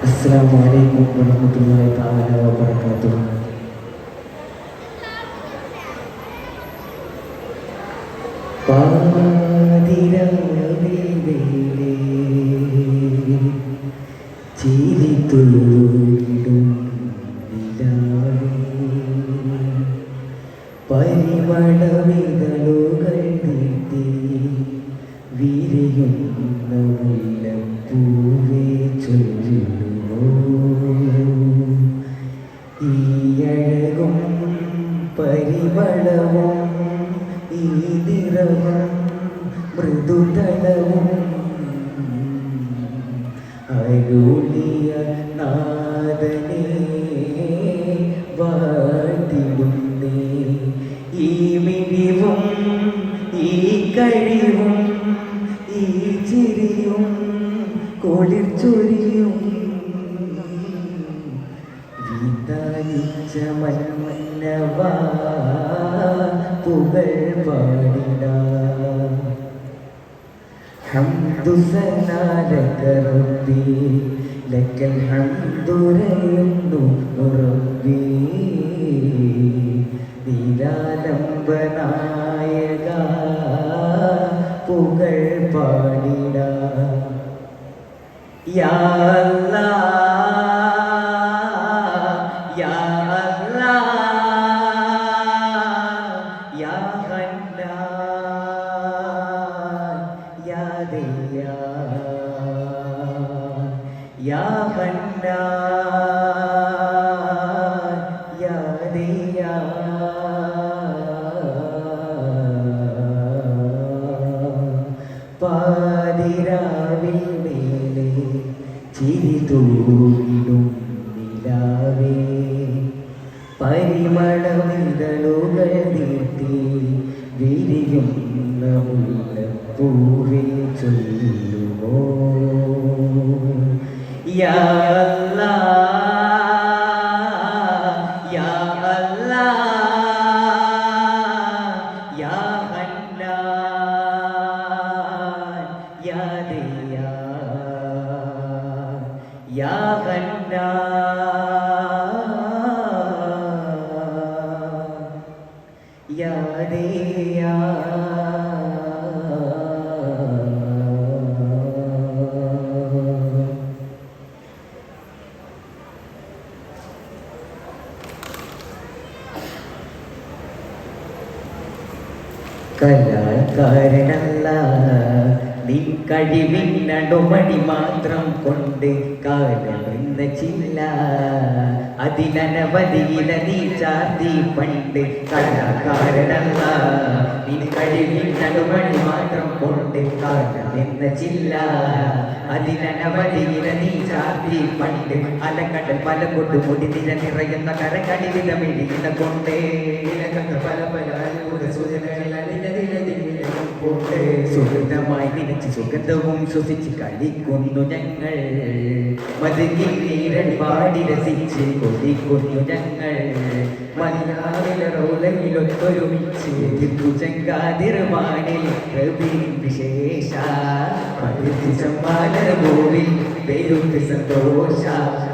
Assalamualaikum warahmatullahi taala wabarakatuh. പാതിരാവിലെ ചിരിത്തുള്ളിടും നിലാവേ, പരിമളവിതളുകൾ നീട്ടി വിരിയുന്ന മുല്ലപ്പൂവേ ചൊല്ലുമോ ഈ അഴകും പരിമളവും ഈ നിറവും മൃദുതലവും അരുളിയ നാദനേ വാഴ്ത്തിടുന്നേ. ഈ മിഴിവും ഈ കഴിവും ഈ ചിരിയും കുളിർച്ചൊരിയും വിതാനിച്ച മന്നവാ പുകൾ പാടിടാ. ഹംദു സനാലക റബ്ബി ലക്കൽ ഹംദു റയ്യുന്നു റബ്ബി. നിരാലംബനായക പുകൾ പാടിടാ. യാ അല്ലാഹ് യാ അല്ലാഹ് യാ ഹന്നാൻ യാ ദയ്യാൻ യാ ഹന്നാൻ യാ ദയ്യാൻ. പാതിരാവിൽ മേലെ ചിരി തൂകിടും നിലാവേ, പരിമളവിതളുകൾ നീട്ടി വിരിയുന്ന മുല്ലപ്പൂവേ ചൊല്ലുമോ യാ അല്ലാഹ് യാ അല്ലാഹ് യാ ഹന്നാൻ യാ ദയ്യാൻ യാ ഹന്നാൻ യാ ദയ്യാൻ. കലാകാരനല്ല നിൻ കഴിവിനടുമടി മാത്രം കൊണ്ട് കാലമെന്ന ചില്ല അതിനനവധിയില നീ ചാർത്തി പണ്ട്. കലാകാരനല്ല നിൻ കഴിവിനടുമടി മാത്രം കൊണ്ട് കാലമെന്ന ചില്ല അതിനനവധിയില നീ ചാർത്തി പണ്ട്. അലക്കടൽ പല കൊണ്ട് മുടി നിര നിറയുന്ന കരകടി വിധമിഴിയുന്ന കൊണ്ട് പല പല സുഗന്ധമായി നിനച്ച് സുഗന്ധവും ശ്വസിച്ച് കളിക്കുന്നു ഞങ്ങൾ. മതിയിൽ നീരടി പാടി രസിച്ച് കൊതിക്കുന്നു ഞങ്ങൾ. മലയാളിലൊത്തൊരുമിച്ച് ചെങ്കാതിർവാണിൽ വിശേഷ ചമ്പാലൂവിൽ പെരുത്ത് സന്തോഷ.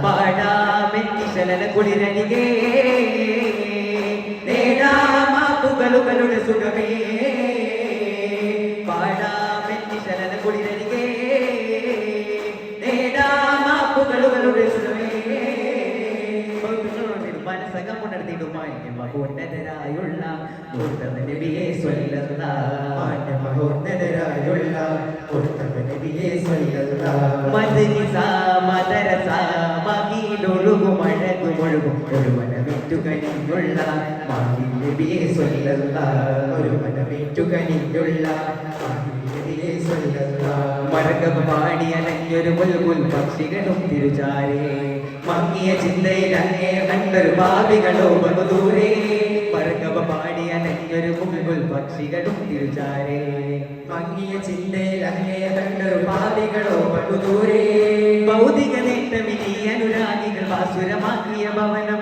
പാടാമെന്നിശലന കുളിരണികേ നേടാമാപ്പുകളുടെ സുഖമേ. പാടാമെന്നിശലന കുളിരണികേ നേടാമാപ്പുകളുടെ സുഖമേ. മനസ്സകമുണർത്തിടുമായി മഹോന്നതരായുള്ള നബിയെ സ്വല്ലല്ലാഹ് മഹോന്നതരായുള്ള നബിയെ സ്വല്ലല്ലാഹ്. മദ്രസ മദരസ മകീലൊഴുകും അഴകുമൊഴുകും ഒരു മനമിറ്റു കനിഞ്ഞുള്ള നബിയെ സ്വല്ലല്ലാഹ് ഒരു മനമിറ്റു കനിഞ്ഞുള്ള നബിയെ സ്വല്ലല്ലാഹ്. മരകബ പാടി അലഞ്ഞൊരു മുൽമുൽ പക്ഷികളും തിരുചാരേ മങ്ങിയ ചിന്തയിൽ അങ്ങേ കണ്ടൊരു ഭാവികളോ ബഹുദൂരേ. മരകബ പാടി അലഞ്ഞൊരു മുൽമുൽ പക്ഷികളും തിരുചാരേ മങ്ങിയ ചിന്തയിൽ അങ്ങേ കണ്ടൊരു ഭാവികളോ ബഹുദൂരേ. ഭൗതിക നേട്ടമിനി അനുരാഗികൾ വാസുരമാക്കിയ ഭവനം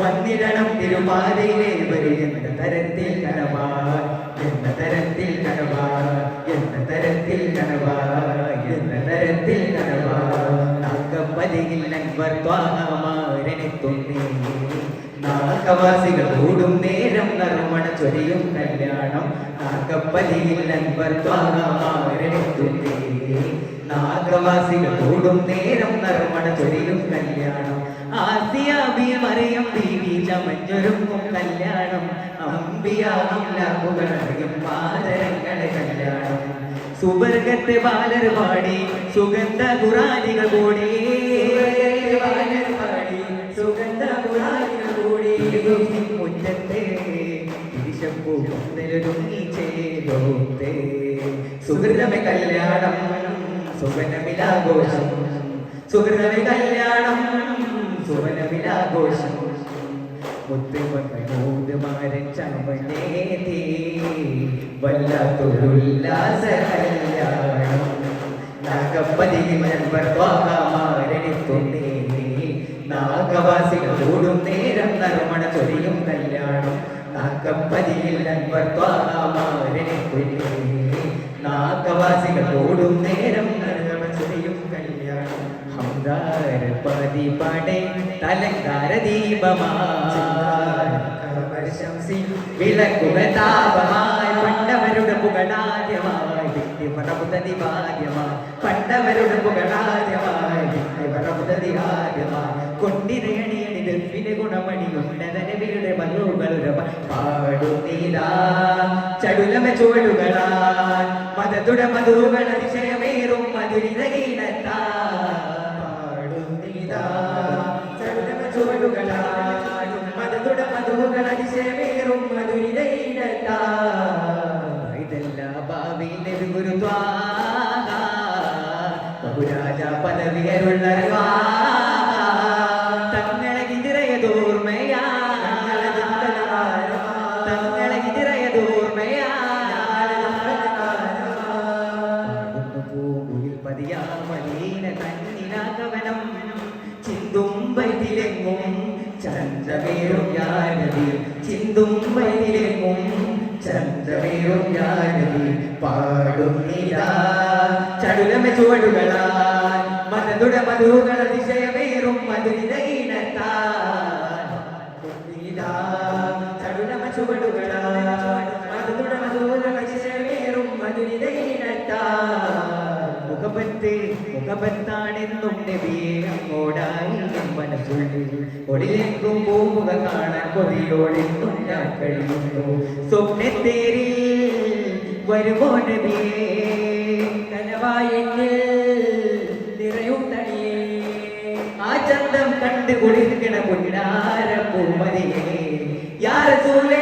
വന്നിടണം തിരുപാതയിലെ എന്ന തരത്തിൽ കനവാ എന്ന തരത്തിൽ കനവാ എന്ന തരത്തിൽ കനവാ എന്ന തരത്തിൽ കനവാ. നാഗപ്പതിയിൽ അൻവർ ത്വാഹമാരനെത്തുന്നേ നാഗവാസികൾ കൂടും നേരം നറുമണ ചൊരിയും കല്യാണം നാഗപ്പതിയിൽ അൻവർ ത്വാഹമാരനെത്തുന്നേ നാഗവാസികൾ കൂടും നേരം നറുമണ ചൊരിയും കല്യാണം ആസിയ ബി മറിയം ബീവി ചമഞ്ഞൊരുങ്ങും കല്യാണം അമ്പിയാകും പാദരങ്ങളെ കല്യാണം സുബർഗത്തെ ബാലർ പാടി സുഗന്ധ ഖുറാനികൾ കൂടി സുഗന്ധ ഖുറാനികൾ കൂടി മുറ്റത്തെ ചേരോത്തെ സുഹൃതമെ കല്യാണം സുഗന്ധമിലാഘോഷം സുഹൃതമെ കല്യാണം സുവനവിലാഘോഷം മുത്തുമാരൻ ചമനേതി വല്ലാത്തൊരുല്ലാസ കല്യാണം നാഗപ്പതിയിൽ അൻവർ ത്വാഹമാരനെത്തുന്നേ നാഗവാസികൾ കൂടും നേരം നറുമണ ചൊരിയും കല്യാണം നാഗപ്പതിയിൽ അൻവർ ത്വാഹമാരനെത്തുന്നേ നാഗവാസികൾ കൂടും നേരം നറുമണ ചൊരിയും കല്യാണം പതി പടേ തലങ്കാര ദീപമായി വിളക്കുകൾ താപമായി പണ്ടവരുടെ പുകളാദ്യമായി വിദ്യപറമുതതിവാദ്യമായി പണ്ടവരുടെ പുകളാദ്യമായി വിദ്യപറമുതതിവാദ്യമായി കൊണ്ടിരയണിയണിത് പിന്നെ ഗുണമണി ഉന്നതനെ വീട് മല്ലുകളുര പാടുന്നീലാ ചടുലമ ചുവടുകളാ മതതുട മധുകൾ അതിശയമേറും മധുരിതീനത്താ ബഹുരാജ പദവിയരുള്ള തങ്ങളെ ഇതിരയതോർമയാ തങ്ങളെ ഇതിരയതോർമയാ പൂമുയിൽ പതിയാമലീന തന്നിലാകവനം ചിന്തും വൈതിലെങ്ങും ചന്ദ്രമേറും യാനതി ചിന്തും വൈതിലെങ്ങും ചന്ദ്രമേറും യാനതി പാടുന്നിതാ ചടുലമ ചുവടുകളാൽ മതതുട മധുകൾ അതിശയമേറും മധുരിതീനത്താൽ ചടുലമ ചുവടുകളാൽ മതതുട മധുകൾ അതിശയമേറും മധുരിതീനത്താൽ മുഖപത്താണെന്നും നബിയെ അങ്ങോടായി മനസ്സുള്ളിൽ ഒളിലെങ്കും പോവുക കാണാൻ കൊതിയോടെന്നും ഞാൻ കഴിയുന്നു സ്വപ്നത്തേരിൽ വരുമോ നബിയേ കനവായെങ്കിൽ നിറയും തടിയേ ആ ചന്തം കണ്ട് കുളിർക്കണ പുന്നാര പൂമതിയേ യാ റസൂലേ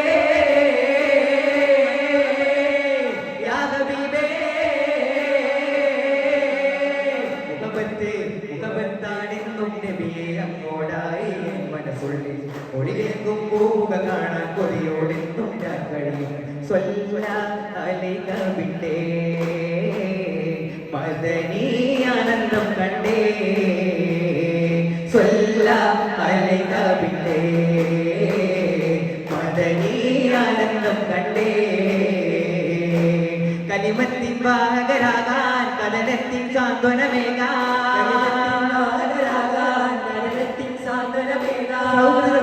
അങ്ങോടായി മനസ്സുള്ളിൽ ഒളിലേക്കും പോവുക കാണാൻ കൊതിയോടെന്നും ഞാൻ കഴിയും സ്വല്ലാലികവിട്ടേ മദനീ ആനന്ദം കണ്ടേ സ്വല്ലാലികവിട്ടേ മദനീ ആനന്ദം കണ്ടേ കലിമത്തിൻ വാഹകരാകാൻ കലനത്തിൻ സാന്ത്വനമേകാൻ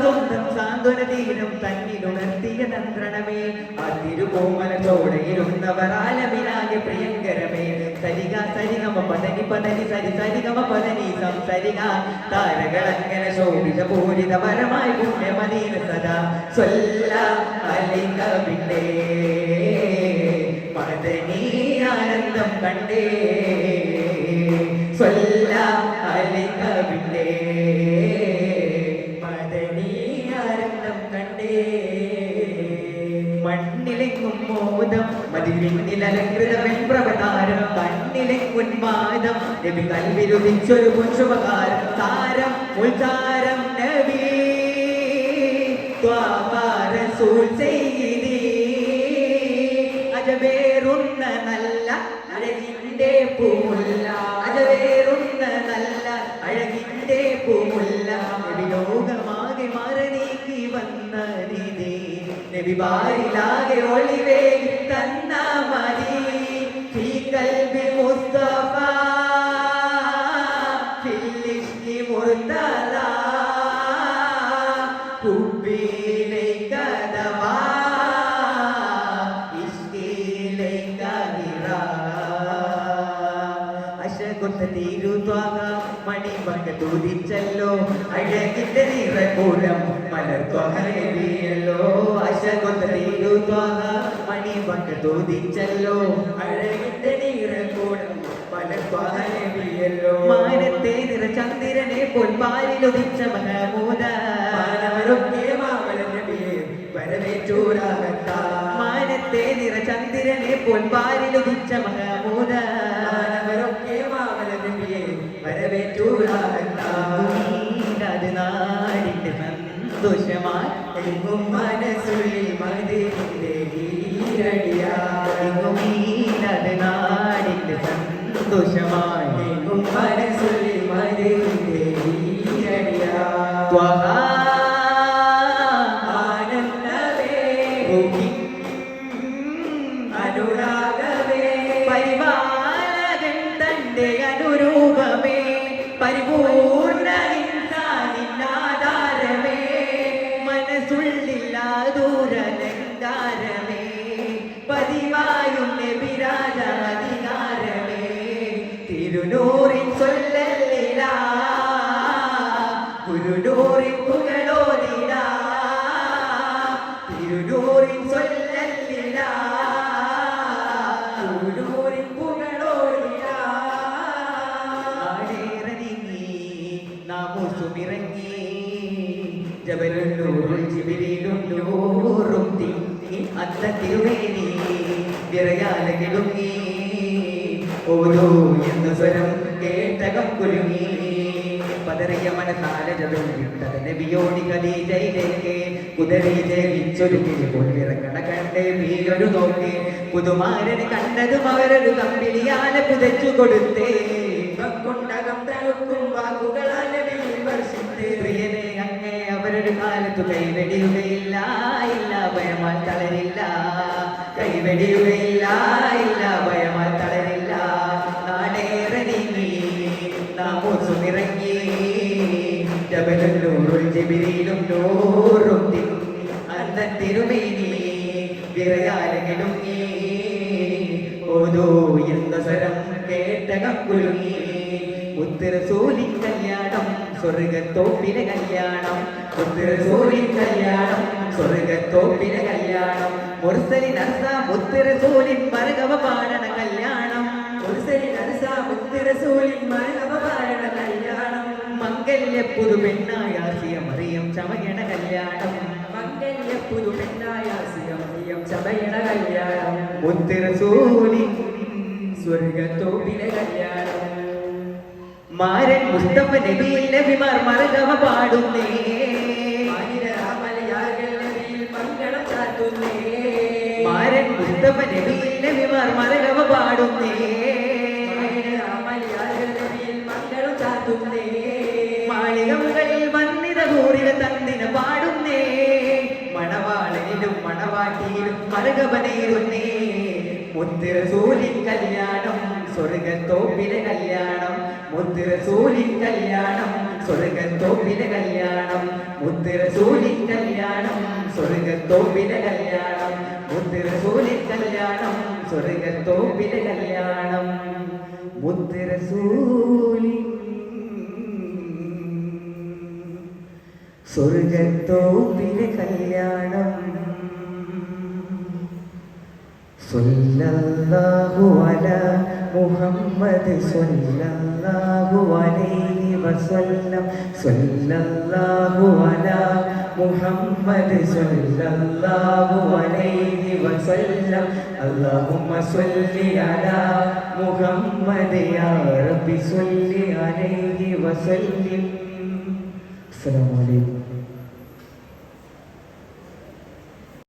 സ്വന്തം സാന്ത്വനതീരം തന്നിലുണർത്തിയ തന്ത്രണമേ ആ തിരുകോമല ചോടയിരുന്നവർ ആലമിനാകെ പ്രിയങ്കരമേ സരിക സരിഗമ പദനി പദനി സരി സരിഗമ പദനി സംസരിക താരകളങ്ങനെ ശോഭിത പൂരിത പരമായി പുണ്യമദീന സദാ സ്വല്ലല്ലാലികവിട്ടേ മദനീ ആനന്ദം കണ്ടേ സ്വല്ലല്ലാലികവിട്ടേ മണ്ണിലെങ്ങും മോദം മതിലിന്നിലലങ്കൃത വെൺപ്രഭതാരം കണ്ണിലെ ഉന്മാദം നബി കൽവിലുദിച്ചൊരു പുൻശുപകാരം താരം ഉൾതാരം നബി ത്വാബ റസൂൽ സയ്യിദി അജബേറുന്ന നല്ല അഴകിന്റെ പൂമുല്ല അജബേറുന്ന നല്ല അഴകിന്റെ പൂമുല്ല നബി ലോകമാകെ മറനീക്കി വന്ന നിധി നബി ബാരിലാകെ ഒളിവേകി തന്ന മതി ഫീ ഖൽബി മുസ്തഫ ഫിൽ ഇശ്കി حبي دوا عشقي غرا അശകൊത്ത തീരുത്വാക മണിമക തുതിച്ചല്ലോ അഴകിന്റെ നിറകൂലം മലർത്വഹരവിയല്ലോ അശകൊത്ത തീരുത്വാക മണിമക തുതിച്ചല്ലോ അഴകിന്റെ നിറകൂലം മലർത്വഹരവിയല്ലോ മാനത്തെ നിറ ചന്ദ്രനെ പൊൻപാലിലുദിച്ച മഹമൂദ മാനവരൊക്കെ മാമല നബിയെ വരവേറ്റൂരാകത്ത മാനത്തെ നിറ ചന്ദ്രനെ പൊൻപാലിലുദിച്ച മഹമൂദ മാനവരൊക്കെ മാമല നബിയെ വരവേറ്റൂരാകത്ത നാടിന്റെ സന്തോഷമായി എങ്ങും മനസ്സുള്ളിൽ മതിലിന്റെ ഈരടിയാകും നാടിന്റെ സന്തോഷമായി എങ്ങും മനസ്സുള്ളിൽ മതിലിന്റെ ഈരടിയാ ആനന്ദവേ അനുരാഗവേ പരിപാലകൻ തന്റെ അനുരൂപമേ പരിപൂർണ ഇൻസാനിന്നാധാരമേ മനസ്സുള്ളില്ലാതൂരലങ്കാരമേ പതിവായും നബിരാജാധികാരമേ തിരുനൂറിൻ ചൊല്ലലില ഗുരുനൂറിൻ പുകളോദില തിരുനൂറിൻ ചൊല്ലലില ഗുരുനൂറിൻ പുകളോദില ആടേറങ്ങി നാമൂസുമിറങ്ങി ജബലുന്നൂറുൽ ജിബിരിലും നൂറും തിങ്ങി അത്ത തിരുവേനി വിറയാല കിടുങ്ങി ഓരോ എന്ന സ്വരം കേട്ടകം കുലുങ്ങി പതറിയ മനസാല ജബിട്ടത് നബിയോടി ഖദീജയിലേക്ക് കുതിരി ജയിച്ചൊരുക്കി കൊണ്ടിറങ്ങണ കണ്ട് നീയൊരു നോക്കി പുതുമാരന് കണ്ടതും അവരൊരു കമ്പിളിയാല പുതച്ചു കൊടുത്തേ കൊണ്ടകം തണുക്കും വാക്കുകളാൽ വർഷിത്തേ പ്രിയനെ അങ്ങേ അവരൊരു കാലത്തു കൈവെടിയുകയില്ല ഇല്ല ഭയമാൽ തളരില്ല കൈവെടിയുകയില്ല ഇല്ല ഭയമാൽ തളരില്ല നാടേറെ നീങ്ങി നാമൂസുമിറങ്ങി ജബലുന്നൂറുൽ ജിബിരിലും നൂറും തിങ്ങി അന്ന തിരുമേനി വിറയാല കിടുങ്ങി ഓതോ എന്ന സ്വരം കേട്ടകം കുലുങ്ങി ഉത്തരസൂലിൻ കല്യാണം സ്വർഗത്തോപ്പിലെ കല്യാണം ഉത്തരസൂലിൻ കല്യാണം സ്വർഗത്തോപ്പിലെ കല്യാണം മുർസലിൻ അർസ മുത്തരസൂലിൻ മർഗവ പാടണ കല്യാണം മുർസലിൻ അർസ മുത്തരസൂലിൻ മർഗവ പാടണ കല്യാണം മംഗല്യ പുതുപെണ്ണായ ആസിയ മറിയം ചമയണ കല്യാണം മംഗല്യ പുതുപെണ്ണായ ആസിയ മറിയം ചമയണ കല്യാണം മുത്തരസൂലിൻ സ്വർഗത്തോപ്പിലെ കല്യാണം മാരൻ മുസ്തഫ നബിയിൽ നബിമാർ മർഗവ പാടുന്നേ മാരൻ മുസ്തഫ നബിയിൽ നബിമാർ മർഗവ പാടുന്നേ മാളികമുകളിൽ വന്നിത കൂറിക തന്നിന പാടുന്നേ മണവാളനിലും മണവാട്ടിയിലും മർഗവനേറുന്നേ മുത്തരസൂലിൻ കല്യാണം സ്വർഗത്തോപ്പിലെ കല്യാണം മുത്തരസൂലിൻ കല്യാണം സ്വർഗത്തോപ്പിലെ കല്യാണം മുത്തരസൂലിൻ കല്യാണം സ്വർഗത്തോപ്പിലെ കല്യാണം മുത്തരസൂലിൻ കല്യാണം സ്വർഗത്തോപ്പിലെ കല്യാണം മുത്തരസൂലിൻ സ്വർഗത്തോപ്പിലെ കല്യാണം സല്ലല്ലാഹു അലാ മുഹമ്മദ് സല്ലല്ലാഹു അലൈഹി വസല്ലം സല്ലല്ലാഹു അലാ മുഹമ്മദ് സല്ലല്ലാഹു അലൈഹി വസല്ലം അല്ലാഹുമ്മ സ്വല്ലി അലാ മുഹമ്മദ് യാ റബ്ബി സ്വല്ലി അലൈഹി വസല്ലം. അസ്സലാമു അലൈക്കും.